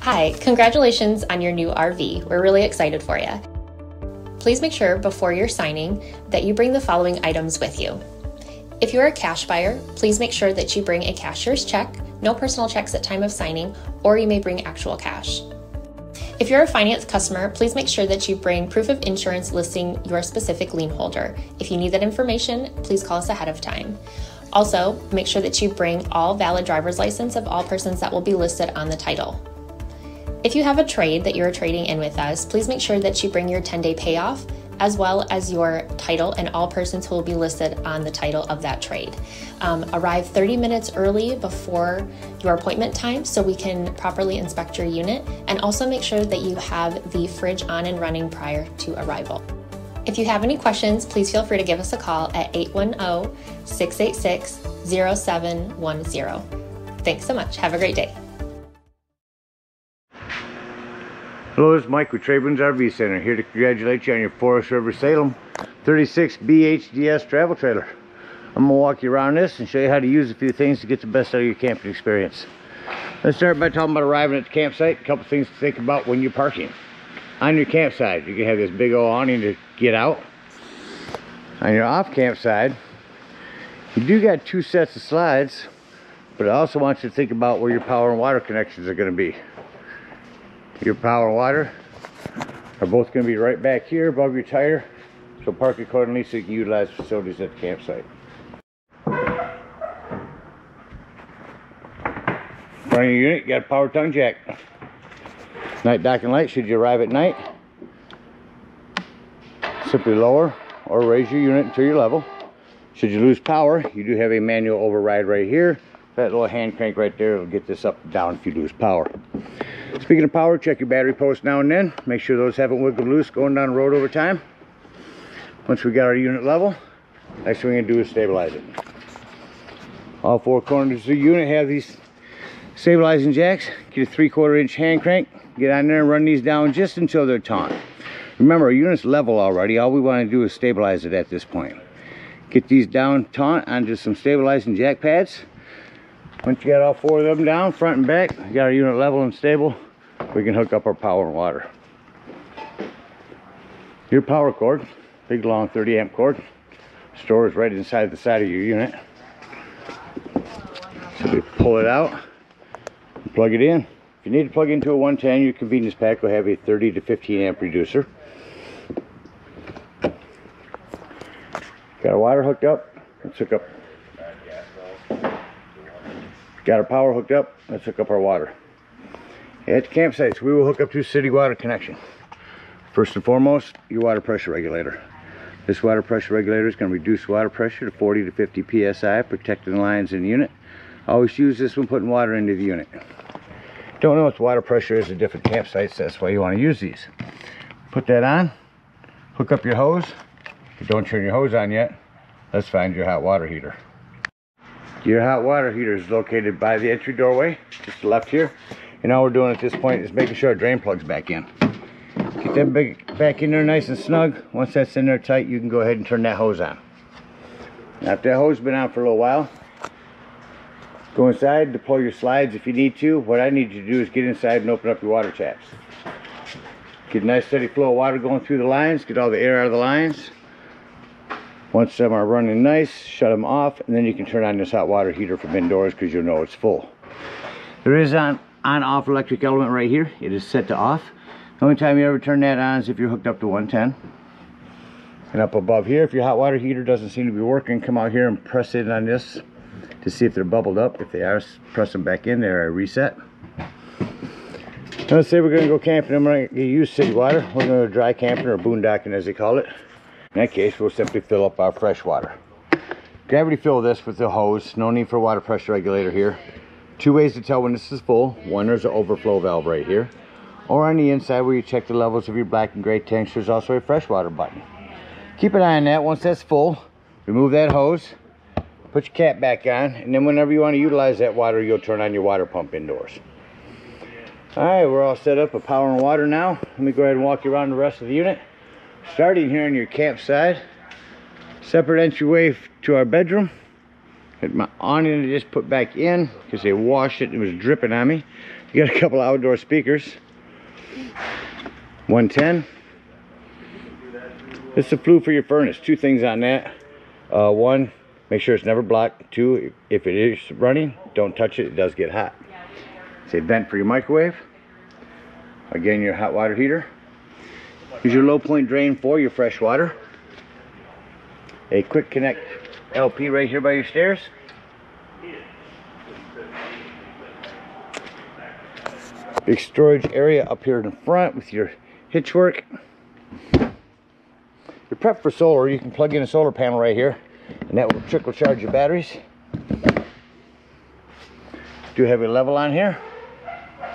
Hi, congratulations on your new RV. We're really excited for you. Please make sure before you're signing that you bring the following items with you. If you're a cash buyer, please make sure that you bring a cashier's check, no personal checks at time of signing, or you may bring actual cash. If you're a finance customer, please make sure that you bring proof of insurance listing your specific lien holder. If you need that information, please call us ahead of time. Also, make sure that you bring all valid driver's license of all persons that will be listed on the title. If you have a trade that you're trading in with us, please make sure that you bring your 10-day payoff as well as your title and all persons who will be listed on the title of that trade. Arrive 30 minutes early before your appointment time so we can properly inspect your unit, and also make sure that you have the fridge on and running prior to arrival. If you have any questions, please feel free to give us a call at 810-686-0710. Thanks so much. Have a great day. Hello, this is Mike with TradeWinds RV Center, here to congratulate you on your Forest River Salem 36 BHDS travel trailer. I'm going to walk you around this and show you how to use a few things to get the best out of your camping experience. Let's start by talking about arriving at the campsite. A couple things to think about when you're parking. On your campsite, you can have this big old awning to get out. On your off campsite, you do got two sets of slides, but I also want you to think about where your power and water connections are going to be. Your power and water are both going to be right back here above your tire, so park accordingly so you can utilize facilities at the campsite. Front of your unit, you got a power tongue jack. Night docking light, should you arrive at night, simply lower or raise your unit to your level. Should you lose power, you do have a manual override right here. That little hand crank right there will get this up and down if you lose power. Speaking of power, check your battery posts now and then. Make sure those haven't wiggled loose going down the road over time. Once we got our unit level, next thing we're going to do is stabilize it. All four corners of the unit have these stabilizing jacks. Get a 3/4 inch hand crank. Get on there and run these down just until they're taut. Remember, our unit's level already. All we want to do is stabilize it at this point. Get these down taut onto some stabilizing jack pads. Once you got all four of them down, front and back, you got our unit level and stable, we can hook up our power and water. Your power cord, big long 30 amp cord, stores right inside the side of your unit. So we pull it out and plug it in. If you need to plug into a 110, your convenience pack will have a 30 to 15 amp reducer. Got our water hooked up. Let's hook up. Got our power hooked up. Let's hook up our water. At the campsites, we will hook up to city water connection. First and foremost, your water pressure regulator. This water pressure regulator is going to reduce water pressure to 40 to 50 psi, protecting the lines in the unit. Always use this when putting water into the unit. Don't know what the water pressure is at different campsites, that's why you want to use these. Put that on, hook up your hose. If you don't turn your hose on yet, let's find your hot water heater. Your hot water heater is located by the entry doorway, just left here. And all we're doing at this point is making sure our drain plug's back in. Get that back in there nice and snug. Once that's in there tight, you can go ahead and turn that hose on. Now, if that hose has been on for a little while, go inside, deploy your slides if you need to. What I need you to do is get inside and open up your water taps. Get a nice steady flow of water going through the lines, get all the air out of the lines. Once them are running nice, shut them off, and then you can turn on this hot water heater from indoors because you'll know it's full. There is an on-off electric element right here. It is set to off. The only time you ever turn that on is if you're hooked up to 110. And up above here, if your hot water heater doesn't seem to be working, come out here and press in on this to see if they're bubbled up. If they are, press them back in there, reset. Now, let's say we're going to go camping and we're going to use city water. We're going to go dry camping or boondocking as they call it. In that case, we'll simply fill up our fresh water. Gravity fill this with the hose. No need for a water pressure regulator here. Two ways to tell when this is full. One, there's an overflow valve right here. Or on the inside where you check the levels of your black and gray tanks, there's also a freshwater button. Keep an eye on that. Once that's full, remove that hose, put your cap back on, and then whenever you want to utilize that water, you'll turn on your water pump indoors. Alright, we're all set up with power and water now. Let me go ahead and walk you around the rest of the unit. Starting here on your campsite, separate entryway to our bedroom. Got my awning to just put back in because they washed it. It was dripping on me. You got a couple outdoor speakers. 110. This is the flue for your furnace. Two things on that. One, make sure it's never blocked. Two, if it is running, don't touch it. It does get hot. It's a vent for your microwave. Again, your hot water heater. Here's your low point drain for your fresh water. A quick connect LP right here by your stairs. Big storage area up here in the front with your hitch work. You're prepped for solar. You can plug in a solar panel right here and that will trickle charge your batteries. Do have a level on here,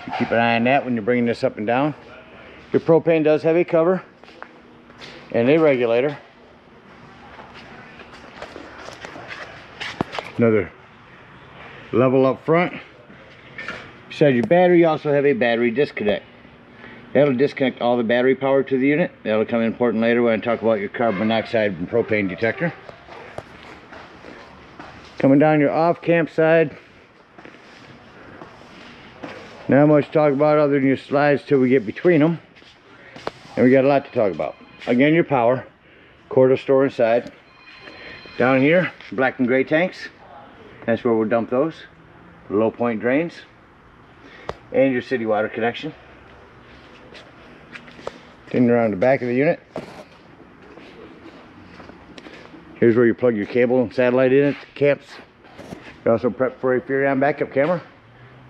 so keep an eye on that when you're bringing this up and down. Your propane does have a cover and a regulator. Another level up front. Beside your battery, you also have a battery disconnect. That'll disconnect all the battery power to the unit. That'll come in important later when I talk about your carbon monoxide and propane detector. Coming down your off camp side. Not much to talk about other than your slides till we get between them. And we got a lot to talk about. Again, your power. Quarter store inside. Down here, black and gray tanks. That's where we'll dump those. Low point drains. And your city water connection. Then around the back of the unit. Here's where you plug your cable and satellite in at the camps. You also prep for a Furion backup camera.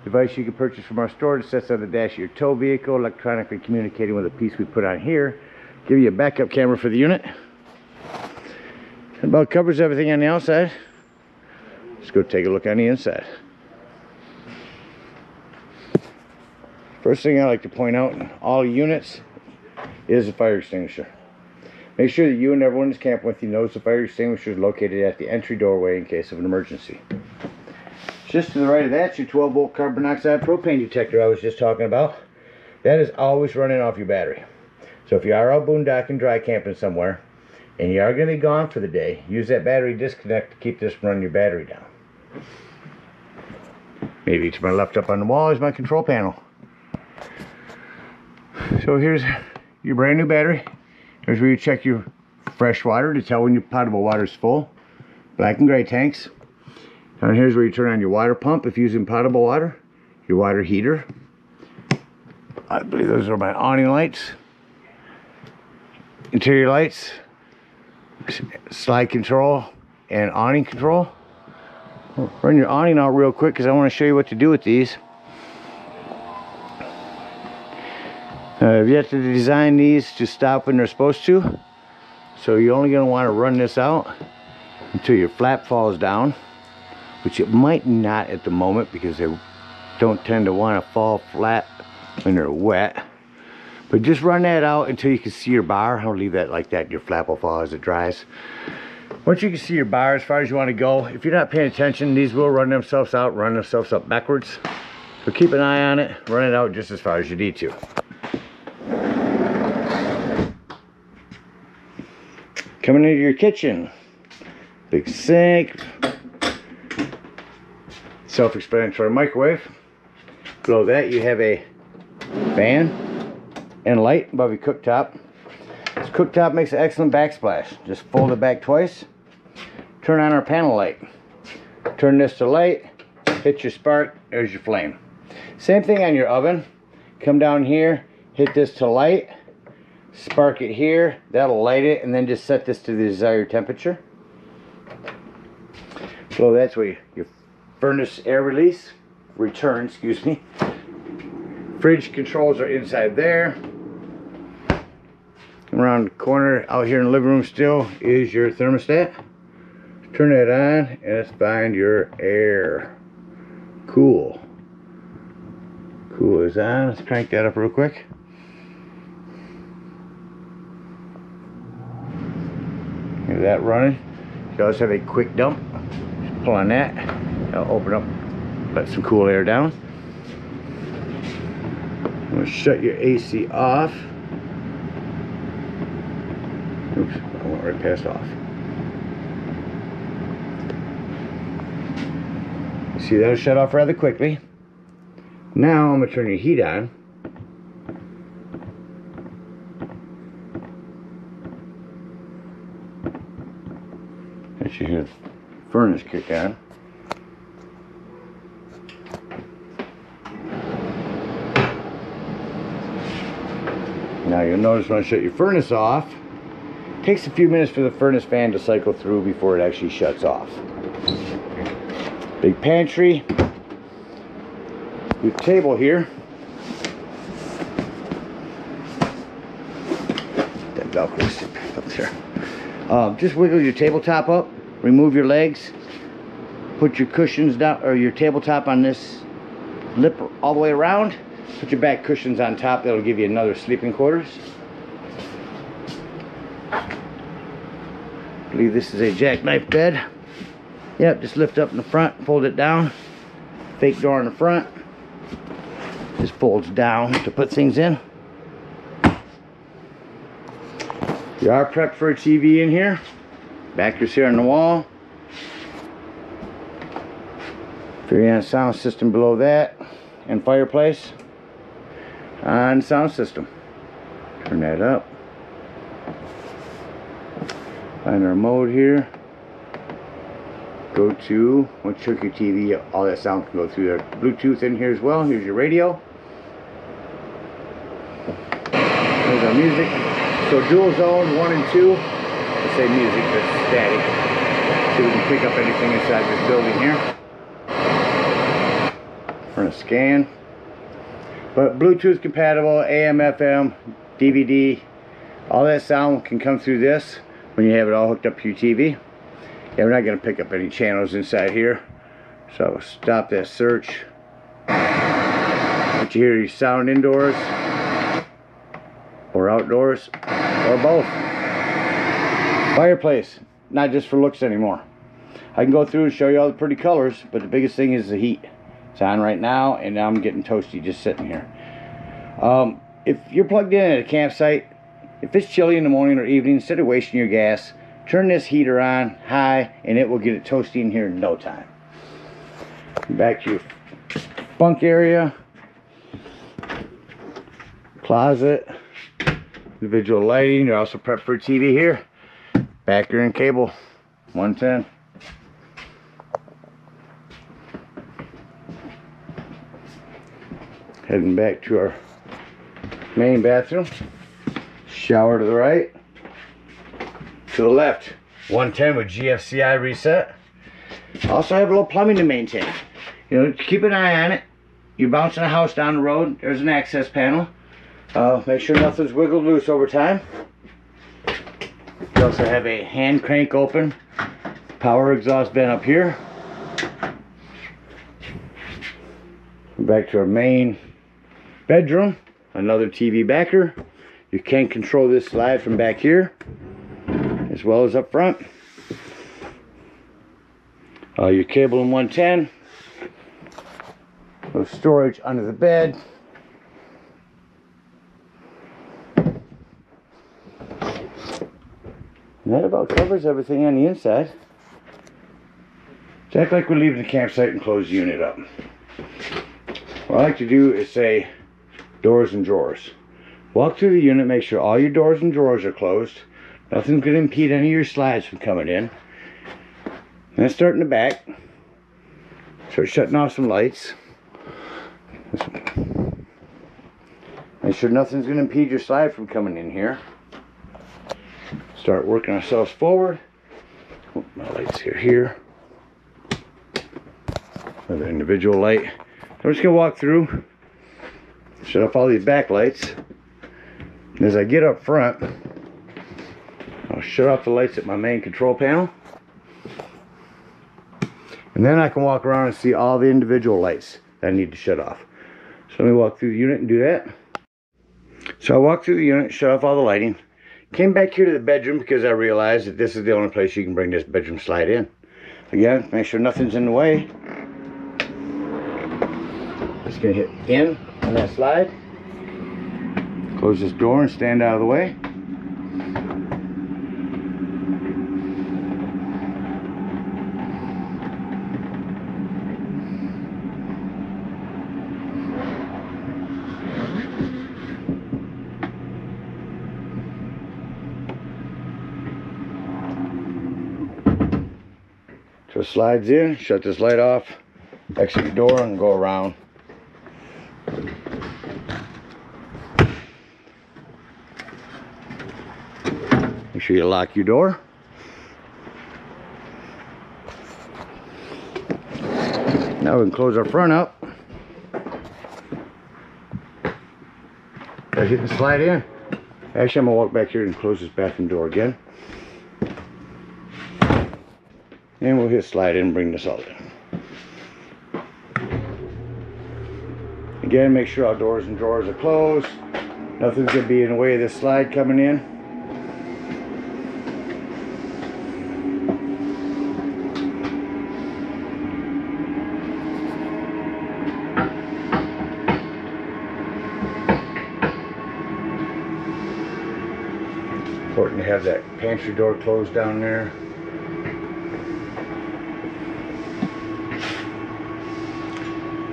Device you can purchase from our store. It sits on the dash of your tow vehicle, electronically communicating with a piece we put on here. Give you a backup camera for the unit. That about covers everything on the outside. Let's go take a look on the inside. First thing I like to point out in all units is a fire extinguisher. Make sure that you and everyone that's camping with you knows the fire extinguisher is located at the entry doorway in case of an emergency. Just to the right of that, your 12-volt carbon monoxide propane detector I was just talking about. That is always running off your battery. So if you are out boondocking, dry camping somewhere, and you are going to be gone for the day, use that battery disconnect to keep this from running your battery down. Maybe to my left up on the wall is my control panel. So here's your brand new battery. Here's where you check your fresh water to tell when your potable water is full. Black and gray tanks. Down here's where you turn on your water pump if using potable water. Your water heater. I believe those are my awning lights. Interior lights. Slide control and awning control. I'll run your awning out real quick because I want to show you what to do with these. I've yet to design these to stop when they're supposed to. So you're only going to want to run this out until your flap falls down. Which it might not at the moment because they don't tend to want to fall flat when they're wet. But just run that out until you can see your bar. I'll leave that like that. Your flap will fall as it dries. Once you can see your bar as far as you want to go, if you're not paying attention, these will run themselves out, run themselves up backwards. So keep an eye on it. Run it out just as far as you need to. Coming into your kitchen. Big sink. Self-explanatory microwave. Below that you have a fan and light above your cooktop. This cooktop makes an excellent backsplash. Just fold it back twice. Turn on our panel light. Turn this to light. Hit your spark. There's your flame. Same thing on your oven. Come down here. Hit this to light. Spark it here. That'll light it. And then just set this to the desired temperature. Below that's where your furnace air release. Return, excuse me. Fridge controls are inside there. Around the corner out here in the living room still is your thermostat. Turn that on and let's find your air. Cool. Cool is on. Let's crank that up real quick. Here's that running. You also have a quick dump. Just pull on that. That'll open up, let some cool air down. I'm going to shut your AC off. Oops, I went right past off. See, that'll shut off rather quickly. Now I'm going to turn your heat on. Let you hear the furnace kick on. Now you'll notice when I shut your furnace off, it takes a few minutes for the furnace fan to cycle through before it actually shuts off. Big pantry. Your table here. That balcony sit back up there. Just wiggle your tabletop up, remove your legs, put your cushions down, or your tabletop on this lip all the way around. Put your back cushions on top. That'll give you another sleeping quarters. I believe this is a jackknife bed. Yep, just lift up in the front, fold it down. Fake door in the front. Just folds down to put things in. You are prepped for a TV in here. Backers here on the wall. Very sound system below that. And fireplace. On sound system. Turn that up. Find our mode here. Go to, once you hook your TV, all that sound can go through there. Bluetooth in here as well. Here's your radio. There's our music. So dual zone 1 and 2. Let's say music, that's static. So we can pick up anything inside this building here. We're gonna scan. But Bluetooth compatible, AM, FM, DVD, all that sound can come through this when you have it all hooked up to your TV. Yeah, we're not going to pick up any channels inside here. So stop that search. Let you hear your sound indoors or outdoors or both. Fireplace, not just for looks anymore. I can go through and show you all the pretty colors, but the biggest thing is the heat. It's on right now, and now I'm getting toasty just sitting here. If you're plugged in at a campsite, if it's chilly in the morning or evening, instead of wasting your gas, turn this heater on high, and it will get it toasty in here in no time. Back to your bunk area, closet, individual lighting. You're also prepped for a TV here. Backer and cable, 110. Heading back to our main bathroom. Shower to the right. To the left, 110 with GFCI reset. Also have a little plumbing to maintain. You know, keep an eye on it. You're bouncing a house down the road. There's an access panel. Make sure nothing's wiggled loose over time. You also have a hand crank open power exhaust vent up here. Back to our main bedroom, another TV backer. You can control this slide from back here as well as up front. Your cable in 110. No storage under the bed. And that about covers everything on the inside. Just act like we're leaving the campsite and close the unit up. What I like to do is say doors and drawers. Walk through the unit, make sure all your doors and drawers are closed. Nothing's going to impede any of your slides from coming in. Then start in the back. Start shutting off some lights. Make sure nothing's going to impede your slide from coming in here. Start working ourselves forward. Oh, my lights here. Another individual light. I'm just going to walk through, shut off all these back lights. And as I get up front, I'll shut off the lights at my main control panel. And then I can walk around and see all the individual lights that I need to shut off. So let me walk through the unit and do that. So I walked through the unit, shut off all the lighting. Came back here to the bedroom because I realized that this is the only place you can bring this bedroom slide in. Again, make sure nothing's in the way. Just gonna hit in on that slide. Close this door and stand out of the way. So it slides in, shut this light off, exit the door and go around. Make sure you lock your door. Now we can close our front up. Guys, you can slide in. Actually, I'm gonna walk back here and close this bathroom door again. And we'll hit slide in and bring this all in. Again, make sure our doors and drawers are closed. Nothing's gonna be in the way of this slide coming in. Important to have that pantry door closed down there.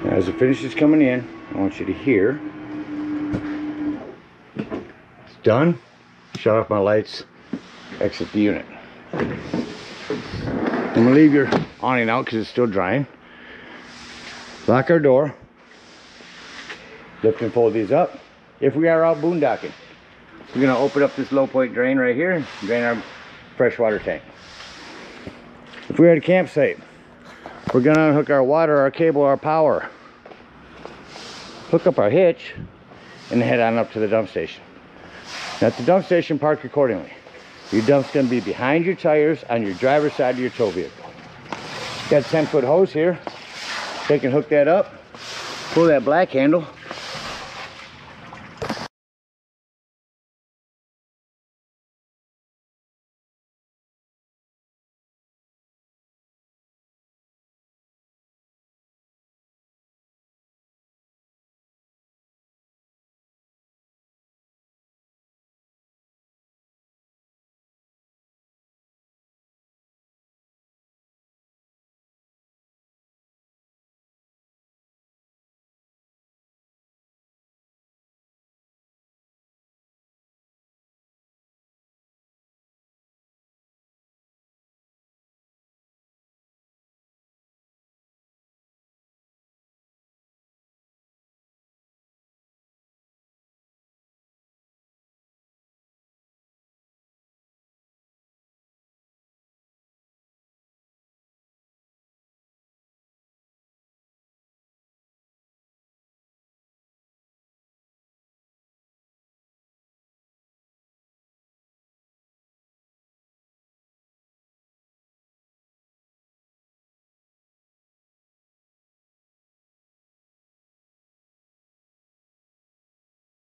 Now, as it finishes coming in, I want you to hear. It's done. Shut off my lights. Exit the unit. I'm gonna leave your awning out because it's still drying. Lock our door. Lift and fold these up. If we are out boondocking, we're gonna open up this low point drain right here and drain our freshwater tank. If we're at a campsite, we're gonna unhook our water, our cable, our power, hook up our hitch, and head on up to the dump station. Now at the dump station, park accordingly. Your dump's gonna be behind your tires on your driver's side of your tow vehicle. Got a 10-foot hose here. Take and hook that up, pull that black handle,